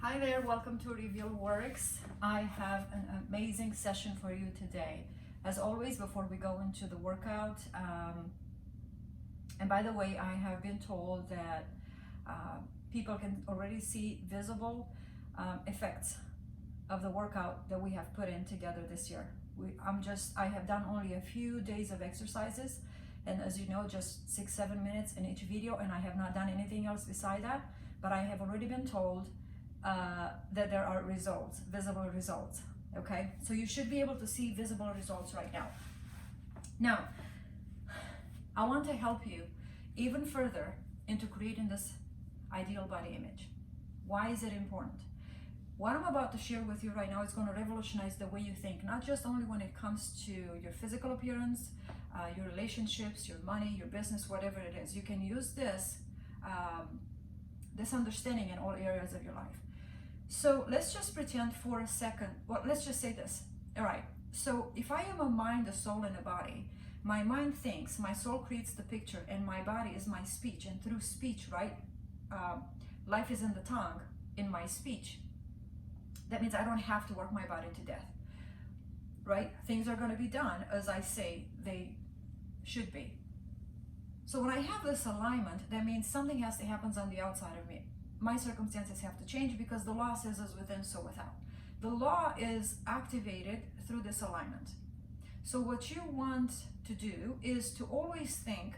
Hi there, welcome to Reveal Works. I have an amazing session for you today. As always, before we go into the workout, and by the way, I have been told that people can already see visible effects of the workout that we have put in together this year. I have done only a few days of exercises, and as you know, just 6-7 minutes in each video, and I have not done anything else beside that, but I have already been told that there are results, visible results. Okay, so you should be able to see visible results right now. Now, I want to help you even further into creating this ideal body image. Why is it important? What I'm about to share with you right now is going to revolutionize the way you think, not just only when it comes to your physical appearance, your relationships, your money, your business, whatever it is. You can use this understanding in all areas of your life. So let's just pretend for a second, well, let's just say this. All right, so if I am a mind, a soul, and a body, my mind thinks, my soul creates the picture, and my body is my speech. And through speech, right, life is in the tongue, in my speech. That means I don't have to work my body to death, right? Things are going to be done as I say they should be. So when I have this alignment, that means something has to happen on the outside of me. My circumstances have to change because the law says as within, so without. The law is activated through this alignment. So what you want to do is to always think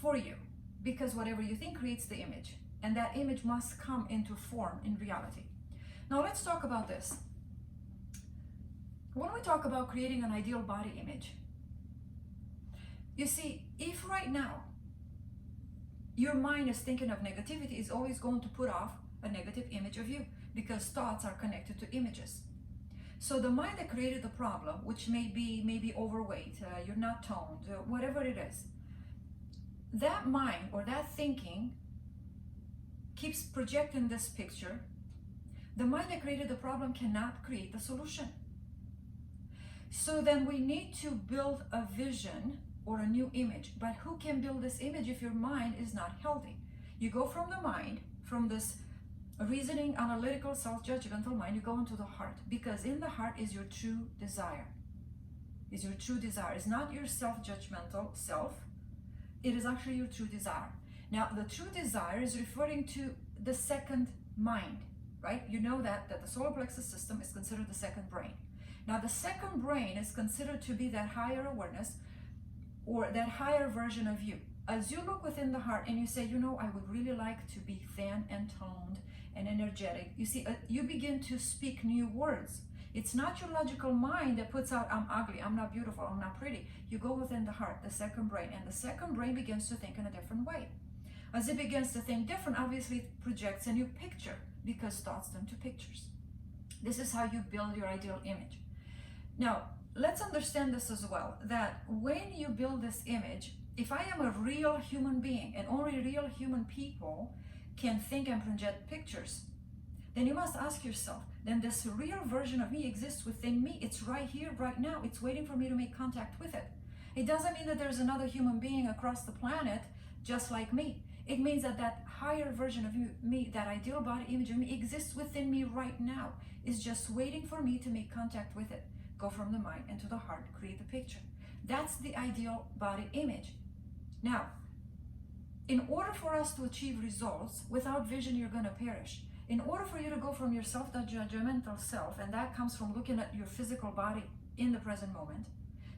for you, because whatever you think creates the image, and that image must come into form in reality. Now let's talk about this. When we talk about creating an ideal body image, you see, if right now your mind is thinking of negativity, it's always going to put off a negative image of you because thoughts are connected to images. So the mind that created the problem, which may be overweight, you're not toned, whatever it is, that mind or that thinking keeps projecting this picture. The mind that created the problem cannot create the solution. So then we need to build a vision or a new image. But who can build this image if your mind is not healthy? You go from the mind, from this reasoning, analytical, self-judgmental mind, you go into the heart, because in the heart is your true desire. Is your true desire. It's not your self-judgmental self. It is actually your true desire. Now, the true desire is referring to the second mind, right? You know that the solar plexus system is considered the second brain. Now, the second brain is considered to be that higher awareness or that higher version of you. As you look within the heart and you say, you know, I would really like to be thin and toned and energetic. You see, you begin to speak new words. It's not your logical mind that puts out, I'm ugly, I'm not beautiful, I'm not pretty. You go within the heart, the second brain, and the second brain begins to think in a different way. As it begins to think different, obviously it projects a new picture because thoughts turn to pictures. This is how you build your ideal image. Now, let's understand this as well, that when you build this image, if I am a real human being and only real human people can think and project pictures, then you must ask yourself, then this real version of me exists within me. It's right here, right now. It's waiting for me to make contact with it. It doesn't mean that there's another human being across the planet just like me. It means that that higher version of me, that ideal body image of me exists within me right now. It's just waiting for me to make contact with it. Go from the mind into the heart, create the picture. That's the ideal body image. Now, in order for us to achieve results, without vision, you're going to perish. In order for you to go from your self-judgmental self, and that comes from looking at your physical body in the present moment.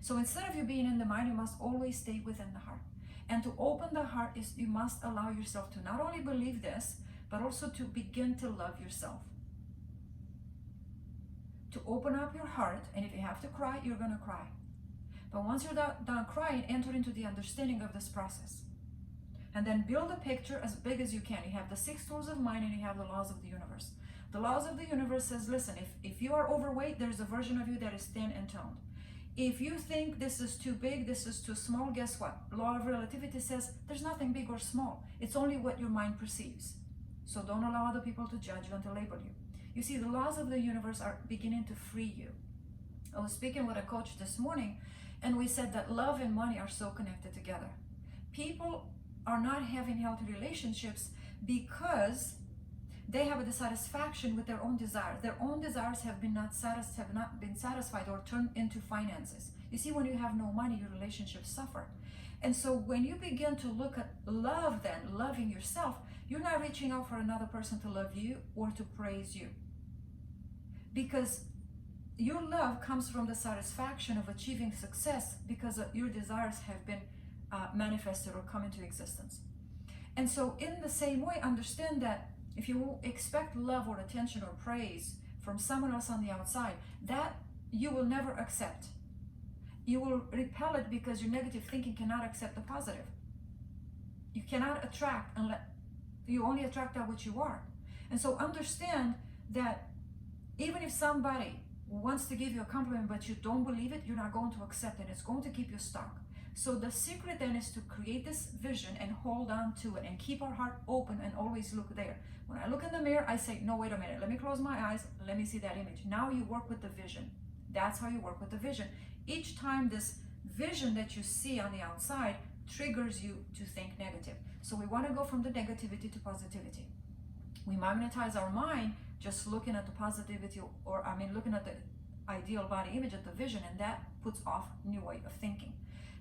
So instead of you being in the mind, you must always stay within the heart. And to open the heart is you must allow yourself to not only believe this, but also to begin to love yourself. To open up your heart, and if you have to cry, you're going to cry. But once you're done crying, enter into the understanding of this process. And then build a picture as big as you can. You have the 6 tools of mind and you have the laws of the universe. The laws of the universe says, listen, if you are overweight, there's a version of you that is thin and toned. If you think this is too big, this is too small, guess what? Law of relativity says there's nothing big or small. It's only what your mind perceives. So don't allow other people to judge you and to label you. You see, the laws of the universe are beginning to free you. I was speaking with a coach this morning, and we said that love and money are so connected together. People are not having healthy relationships because They have a dissatisfaction with their own desires. Their own desires have not been satisfied or turned into finances. You see, when you have no money, your relationships suffer. And so when you begin to look at love, then loving yourself, you're not reaching out for another person to love you or to praise you, because your love comes from the satisfaction of achieving success because your desires have been manifested or come into existence. And so in the same way, understand that if you expect love or attention or praise from someone else on the outside, that you will never accept. You will repel it because your negative thinking cannot accept the positive. You cannot attract unless you only attract that which you are. And so understand that even if somebody wants to give you a compliment but you don't believe it, you're not going to accept it. It's going to keep you stuck. So the secret then is to create this vision and hold on to it and keep our heart open and always look there. When I look in the mirror, I say, no, wait a minute, let me close my eyes, let me see that image. Now you work with the vision. That's how you work with the vision. Each time this vision that you see on the outside triggers you to think negative. So we want to go from the negativity to positivity. We magnetize our mind just looking at the positivity, or looking at the ideal body image, at the vision, and that puts off new way of thinking.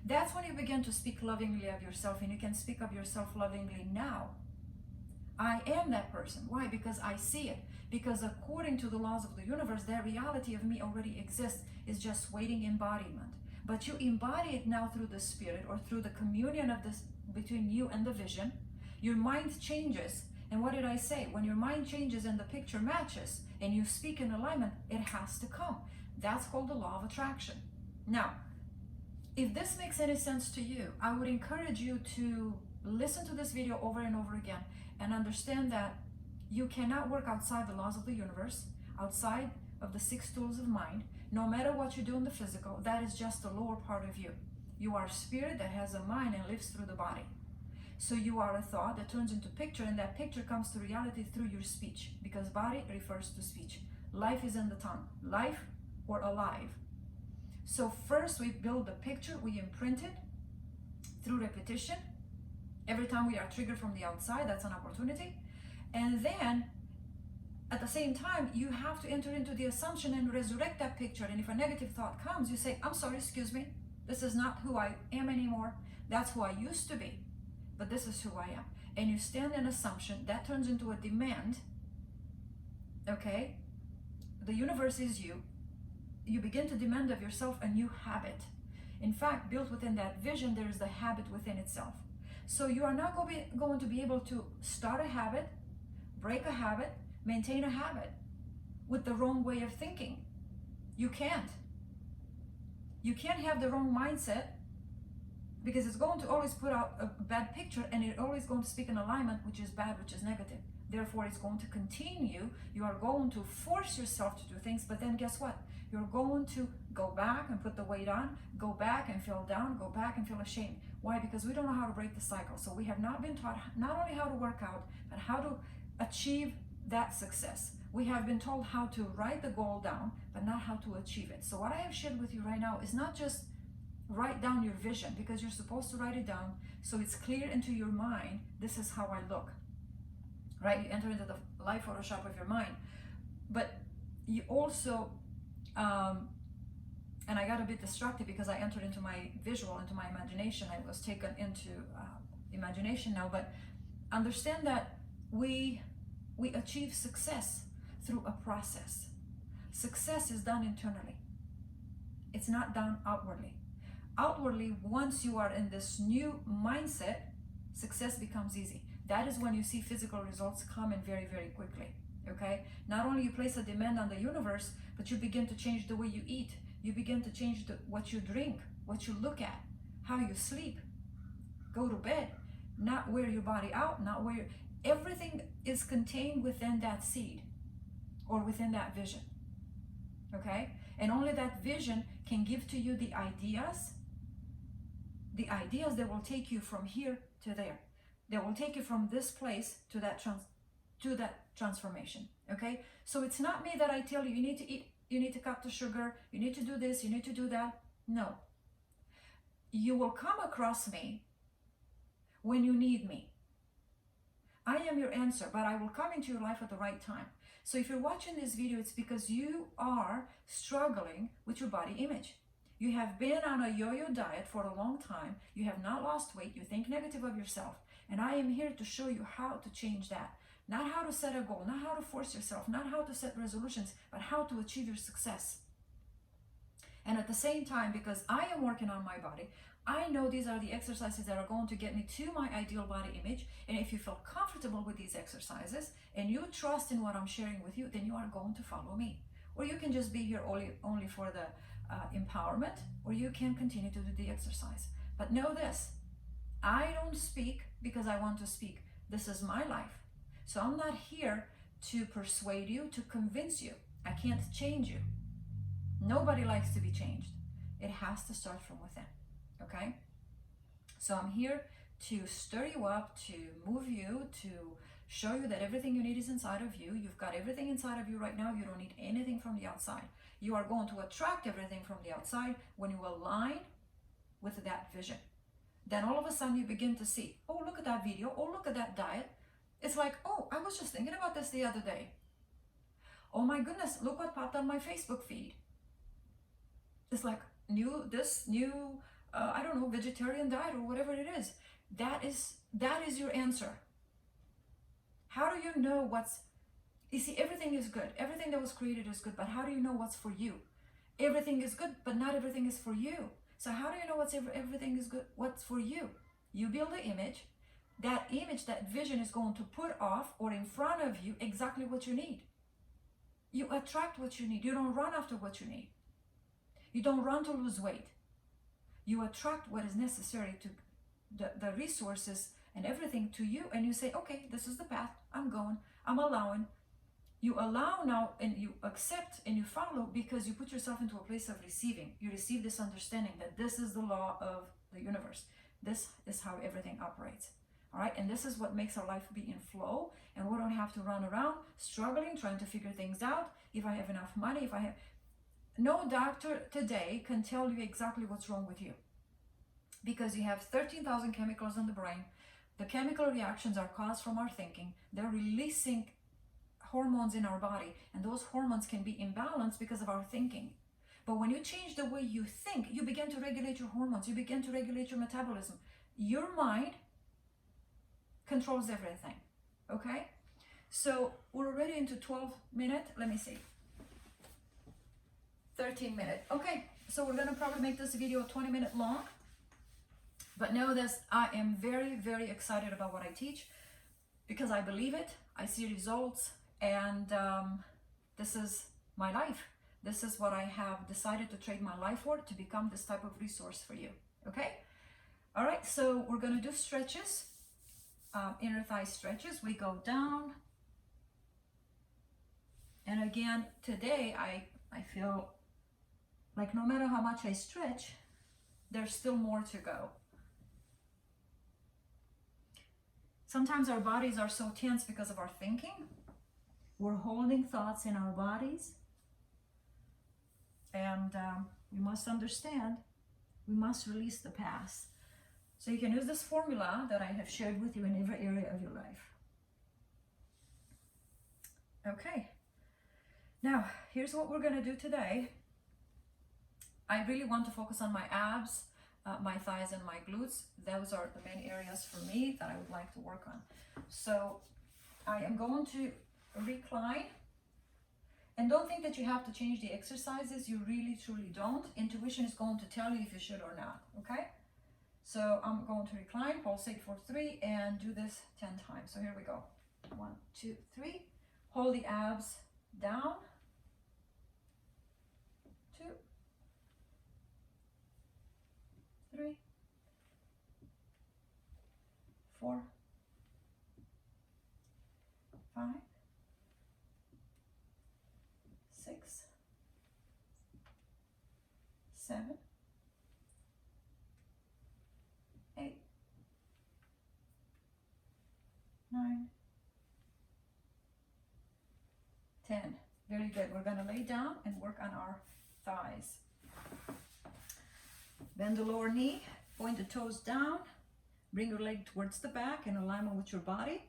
That's when you begin to speak lovingly of yourself, and you can speak of yourself lovingly now. I am that person. Why? Because I see it. Because according to the laws of the universe, that reality of me already exists, is just waiting embodiment. But you embody it now through the spirit, or through the communion of this between you and the vision. Your mind changes. And what did I say? When your mind changes and the picture matches and you speak in alignment, it has to come. That's called the law of attraction. Now, if this makes any sense to you, I would encourage you to listen to this video over and over again and understand that you cannot work outside the laws of the universe, outside of the 6 tools of mind. No matter what you do in the physical, that is just the lower part of you. You are a spirit that has a mind and lives through the body. So you are a thought that turns into picture, and that picture comes to reality through your speech, because body refers to speech. Life is in the tongue. Life or alive. So first we build the picture, we imprint it through repetition. Every time we are triggered from the outside, that's an opportunity. And then at the same time, you have to enter into the assumption and resurrect that picture. And if a negative thought comes, you say, I'm sorry, excuse me. This is not who I am anymore. That's who I used to be. But this is who I am. And you stand in assumption, that turns into a demand. Okay? The universe is you. You begin to demand of yourself a new habit. In fact, built within that vision, there is the habit within itself. So you are not going to be able to start a habit, break a habit, maintain a habit with the wrong way of thinking. You can't. You can't have the wrong mindset, because it's going to always put out a bad picture, and it's always going to speak in alignment, which is bad, which is negative. Therefore, it's going to continue. You are going to force yourself to do things, but then guess what? You're going to go back and put the weight on, go back and feel down, go back and feel ashamed. Why? Because we don't know how to break the cycle. So we have not been taught not only how to work out, but how to achieve that success. We have been told how to write the goal down, but not how to achieve it. So what I have shared with you right now is not just write down your vision, because you're supposed to write it down so it's clear into your mind. This is how I look, right? You enter into the live Photoshop of your mind, but you also and I got a bit distracted because I entered into my visual, into my imagination. I was taken into imagination now, but understand that we achieve success through a process. Success is done internally. It's not done outwardly. Outwardly, once you are in this new mindset, success becomes easy. That is when you see physical results come in very, very quickly. Okay? Not only you place a demand on the universe, but you begin to change the way you eat. You begin to change what you drink, what you look at, how you sleep, go to bed, not wear your body out, not wear everything is contained within that seed or within that vision. Okay? And only that vision can give to you the ideas that will take you from here to there. That will take you from this place to that transformation. Okay? So it's not me that I tell you, you need to eat, you need to cut the sugar, you need to do this, you need to do that. No. You will come across me when you need me. I am your answer, but I will come into your life at the right time. So if you're watching this video, it's because you are struggling with your body image. You have been on a yo-yo diet for a long time. You have not lost weight. You think negative of yourself. And I am here to show you how to change that. Not how to set a goal, not how to force yourself, not how to set resolutions, but how to achieve your success. And at the same time, because I am working on my body, I know these are the exercises that are going to get me to my ideal body image. And if you feel comfortable with these exercises and you trust in what I'm sharing with you, then you are going to follow me. Or you can just be here only for the empowerment, or you can continue to do the exercise. But know this, I don't speak because I want to speak. This is my life. So I'm not here to persuade you, to convince you. I can't change you. Nobody likes to be changed. It has to start from within, okay? So I'm here to stir you up, to move you, to show you that everything you need is inside of you. You've got everything inside of you right now. You don't need anything from the outside. You are going to attract everything from the outside when you align with that vision. Then all of a sudden you begin to see, oh, look at that video. Oh, look at that diet. It's like, oh, I was just thinking about this the other day. Oh my goodness, look what popped on my Facebook feed. It's like new, I don't know, vegetarian diet or whatever it is. That is your answer. How do you know you see, everything is good. Everything that was created is good, but how do you know what's for you? Everything is good, but not everything is for you. So how do you know everything is good, what's for you? You build an image. That image, that vision is going to put off or in front of you exactly what you need. You attract what you need. You don't run after what you need. You don't run to lose weight. You attract what is necessary to the resources and everything to you, and you say, okay, this is the path. I'm going. I'm allowing. You allow now, and you accept and you follow because you put yourself into a place of receiving. You receive this understanding that this is the law of the universe. This is how everything operates. All right, and this is what makes our life be in flow, and we don't have to run around struggling, trying to figure things out. If I have enough money, no doctor today can tell you exactly what's wrong with you, because you have 13,000 chemicals in the brain. The chemical reactions are caused from our thinking. They're releasing hormones in our body, and those hormones can be imbalanced because of our thinking. But when you change the way you think, you begin to regulate your hormones, you begin to regulate your metabolism. Your mind controls everything, okay? So we're already into 12-minute, let me see, 13-minute. Okay, so we're gonna probably make this video 20-minute long, but know this, I am very, very excited about what I teach because I believe it, I see results, and this is my life. This is what I have decided to trade my life for, to become this type of resource for you, okay? All right, so we're gonna do stretches, inner thigh stretches. We go down, and again, today I feel like no matter how much I stretch, there's still more to go. Sometimes our bodies are so tense because of our thinking. We're holding thoughts in our bodies. And we must understand, we must release the past. So you can use this formula that I have shared with you in every area of your life. Okay. Now, here's what we're going to do today. I really want to focus on my abs, my thighs, and my glutes. Those are the main areas for me that I would like to work on. So I am going to recline. And don't think that you have to change the exercises. You really, truly don't. Intuition is going to tell you if you should or not, okay? So I'm going to recline, pulsate for 3, and do this 10 times. So here we go. 1, 2, 3. Hold the abs down. 2, 3, 4, 5, 6, 7, 8, 9, 10. Very good. We're going to lay down and work on our thighs. Bend the lower knee, point the toes down, bring your leg towards the back in alignment with your body.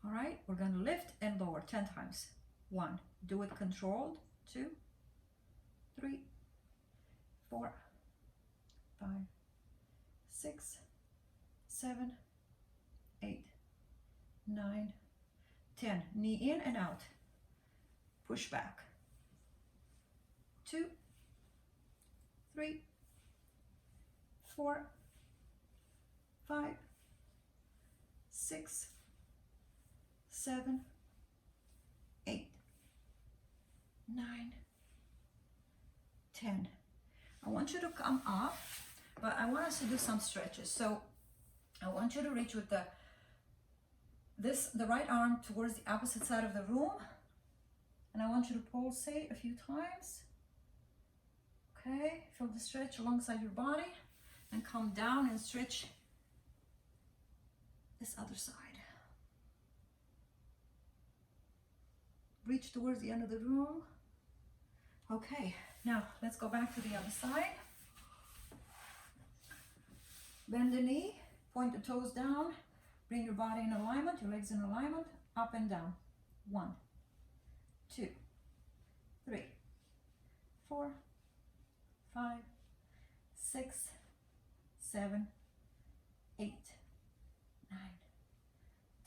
All right, we're going to lift and lower 10 times. 1, do it controlled. 2, 3, 4, 5, 6, 7, 8, 9, 10. Knee in and out. Push back. 2, 3, 4, 5, 6, 7, 8, 9, 10. I want you to come up, but I want us to do some stretches. So I want you to reach with the right arm towards the opposite side of the room, and I want you to pulsate a few times. Okay, feel the stretch alongside your body, and come down and stretch this other side. Reach towards the end of the room. Okay, now let's go back to the other side. Bend the knee, point the toes down, bring your body in alignment, your legs in alignment, up and down. 1, 2, 3, 4, 5, 6, 7, 8, 9,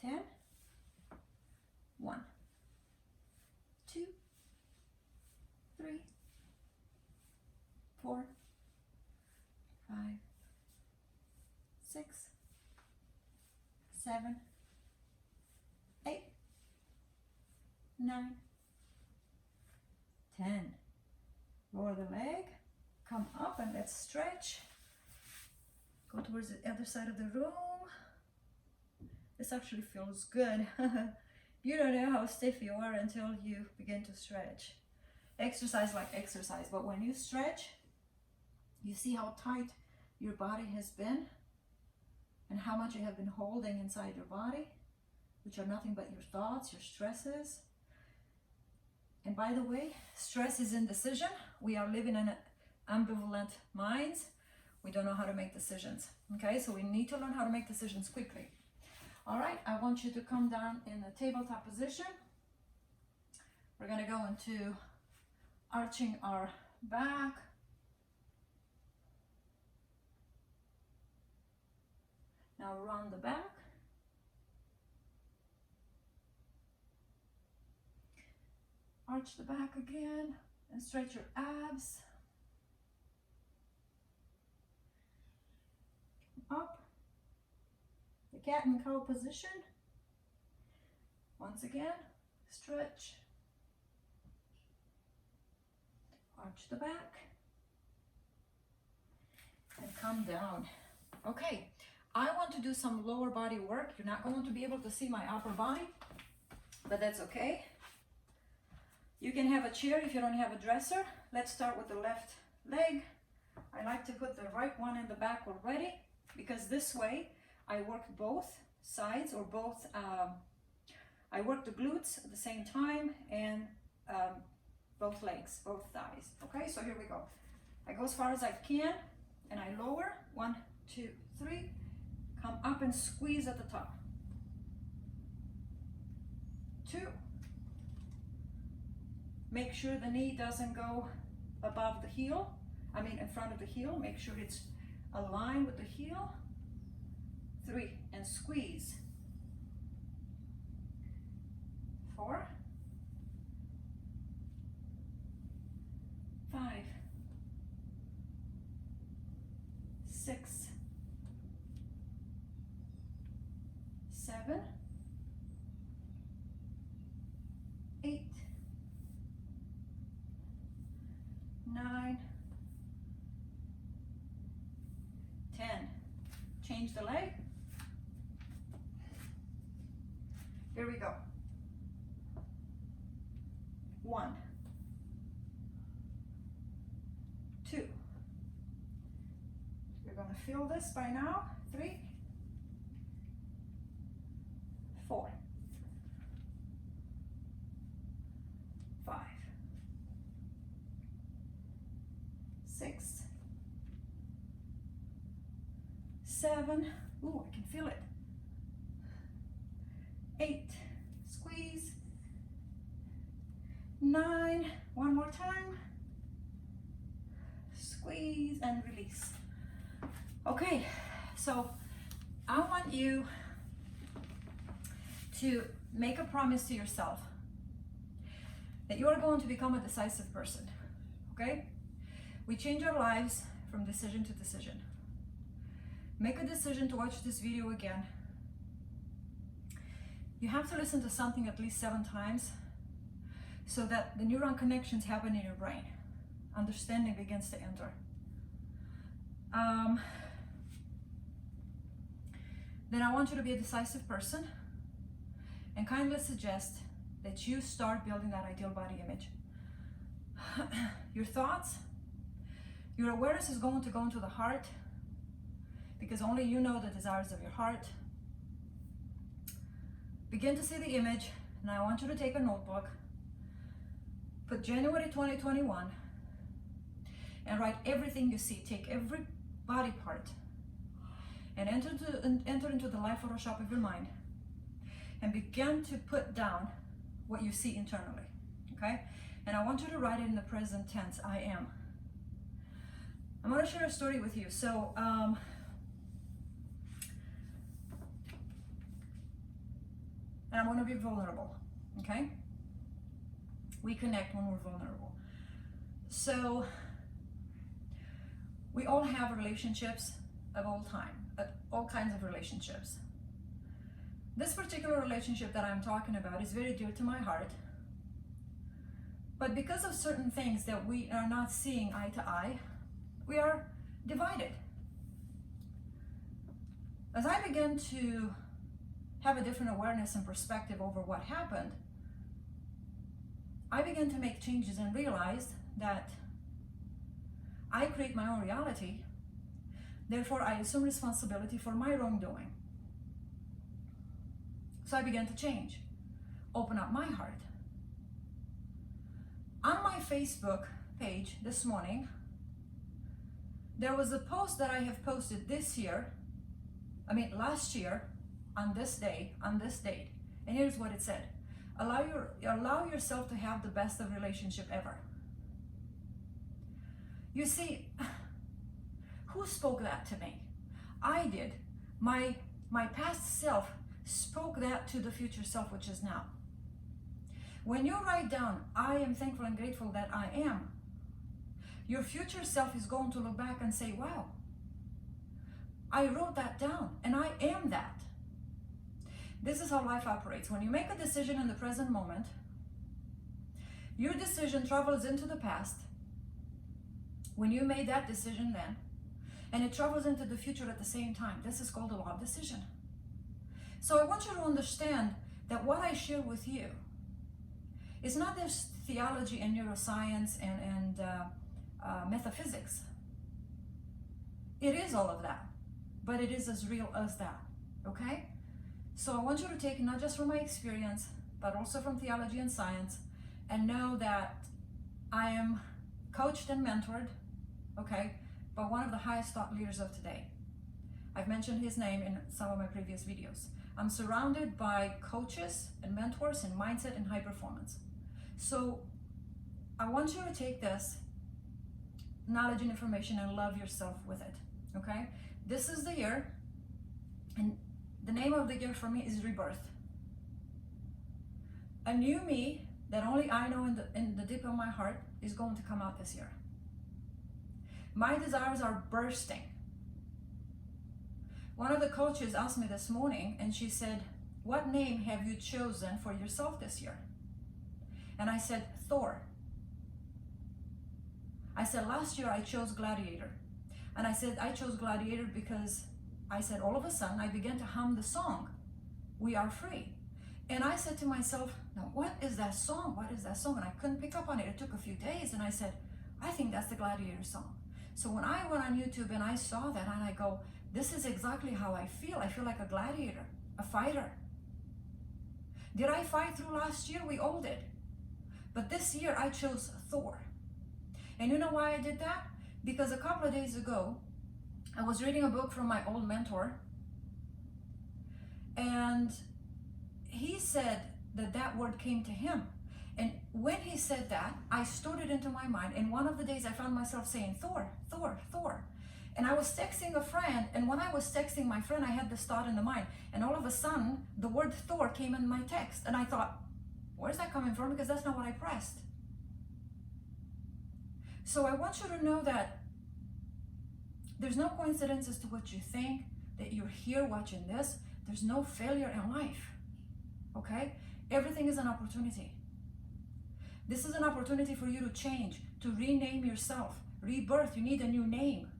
10. 1, 2, 3, 4, 5, 6, 7, 8, 9, 10. Lower the leg, come up and let's stretch. Go towards the other side of the room. This actually feels good. You don't know how stiff you are until you begin to stretch. Exercise like exercise, but when you stretch, you see how tight your body has been and how much you have been holding inside your body, which are nothing but your thoughts, your stresses. And by the way, stress is indecision. We are living in ambivalent minds. We don't know how to make decisions. Okay, so we need to learn how to make decisions quickly. All right, I want you to come down in the tabletop position. We're gonna go into arching our back. Now round the back. Arch the back again and stretch your abs. Up. The cat and cow position. Once again, stretch. Arch the back. And come down. Okay, I want to do some lower body work. You're not going to be able to see my upper body, but that's okay. You can have a chair if you don't have a dresser. Let's start with the left leg. I like to put the right one in the back already, because this way I work both sides, or both, I work the glutes at the same time, and both legs, both thighs. Okay, so here we go. I go as far as I can, and I lower. 1, 2, 3. Come up and squeeze at the top. 2. Make sure the knee doesn't go above the heel. I mean, in front of the heel. Make sure it's aligned with the heel. 3, and squeeze. 4, 5, 6, 7, 8, 9, 10. Change the leg. Here we go. 1, 2. You're going to feel this by now. 3, 4, 5, 6, 7. Ooh, I can feel it. 8, peace. Okay, so I want you to make a promise to yourself that you are going to become a decisive person, okay? We change our lives from decision to decision. Make a decision to watch this video again. You have to listen to something at least 7 times so that the neuron connections happen in your brain. Understanding begins to enter. Then I want you to be a decisive person and kindly suggest that you start building that ideal body image. Your thoughts, your awareness is going to go into the heart because only you know the desires of your heart. Begin to see the image. Now I want you to take a notebook, put January 2021, and write everything you see. Take every body part and enter into the live Photoshop of your mind and begin to put down what you see internally, okay? And I want you to write it in the present tense, I am. I'm going to share a story with you. So, and I'm going to be vulnerable, okay? We connect when we're vulnerable. So, we all have relationships of all kinds of relationships. This particular relationship that I'm talking about is very dear to my heart. But because of certain things that we are not seeing eye to eye, we are divided. As I began to have a different awareness and perspective over what happened, I began to make changes and realized that I create my own reality. Therefore, I assume responsibility for my wrongdoing. So I began to change, open up my heart. On my Facebook page this morning, there was a post that I have posted last year, on this day, on this date. And here's what it said. Allow yourself to have the best of relationship ever. You see, who spoke that to me? I did. My past self spoke that to the future self, which is now. When you write down, I am thankful and grateful that I am, your future self is going to look back and say, wow, I wrote that down and I am that. This is how life operates. When you make a decision in the present moment, your decision travels into the past when you made that decision then, and it travels into the future at the same time. This is called the law of decision. So I want you to understand that what I share with you is not just theology and neuroscience and metaphysics. It is all of that, but it is as real as that, okay? So I want you to take not just from my experience, but also from theology and science, and know that I am coached and mentored, okay, by one of the highest thought leaders of today. I've mentioned his name in some of my previous videos. I'm surrounded by coaches and mentors in mindset and high performance. So I want you to take this knowledge and information and love yourself with it, okay? This is the year, and the name of the year for me is rebirth. A new me that only I know in the deep of my heart is going to come out this year. My desires are bursting. One of the coaches asked me this morning, and she said, what name have you chosen for yourself this year? And I said, Thor. I said, last year I chose Gladiator. And I said, I chose Gladiator because I said, all of a sudden I began to hum the song, We Are Free. And I said to myself, now what is that song? What is that song? And I couldn't pick up on it. It took a few days, and I said, I think that's the Gladiator song. So when I went on YouTube and I saw that, and I go, this is exactly how I feel. I feel like a gladiator, a fighter. Did I fight through last year? We all did. But this year I chose Thor. And you know why I did that? Because a couple of days ago, I was reading a book from my old mentor, and he said that word came to him. And when he said that, I stored it into my mind. And one of the days I found myself saying, Thor, Thor, Thor. And I was texting a friend, and when I was texting my friend, I had this thought in the mind, and all of a sudden, the word Thor came in my text, and I thought, where's that coming from? Because that's not what I pressed. So I want you to know that there's no coincidences to what you think, that you're here watching this. There's no failure in life, okay? Everything is an opportunity. This is an opportunity for you to change, to rename yourself. Rebirth, you need a new name.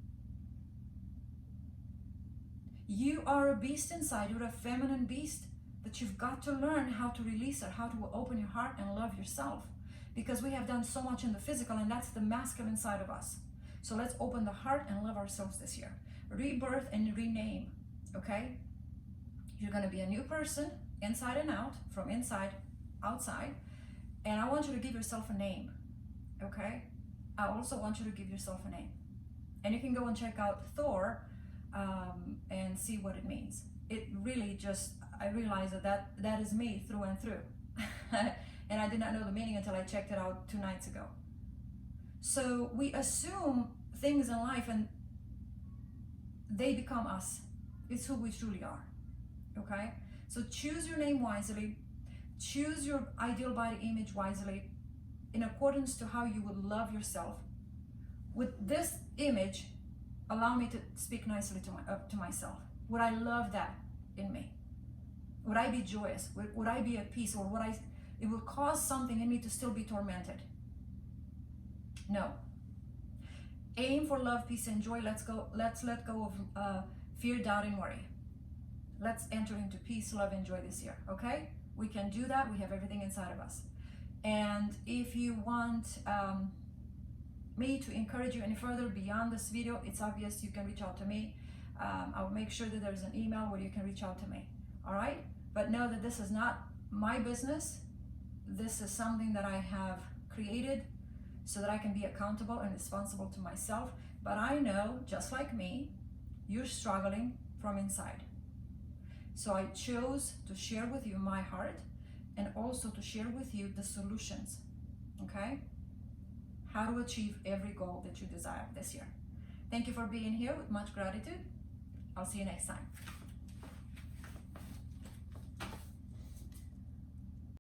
You are a beast inside. You're a feminine beast, but you've got to learn how to release it, how to open your heart and love yourself. Because we have done so much in the physical, and that's the masculine side of us. So let's open the heart and love ourselves this year. Rebirth and rename, okay? You're going to be a new person, inside and out, from inside, outside. And I want you to give yourself a name, okay? I also want you to give yourself a name. And you can go and check out Thor and see what it means. It really just, I realized that is me through and through. And I did not know the meaning until I checked it out 2 nights ago. So we assume things in life and they become us. It's who we truly are, okay? So choose your name wisely. Choose your ideal body image wisely in accordance to how you would love yourself. With this image, allow me to speak nicely to myself. Would I love that in me? Would I be joyous? Would I be at peace? Or it will cause something in me to still be tormented? No. Aim for love, peace, and joy. Let's let go of fear, doubt, and worry. Let's enter into peace, love, and joy this year, okay? We can do that. We have everything inside of us. And if you want me to encourage you any further beyond this video, it's obvious you can reach out to me. I'll make sure that there's an email where you can reach out to me, all right? But know that this is not my business. This is something that I have created so that I can be accountable and responsible to myself. But I know, just like me, you're struggling from inside. So I chose to share with you my heart and also to share with you the solutions, okay? How to achieve every goal that you desire this year. Thank you for being here with much gratitude. I'll see you next time.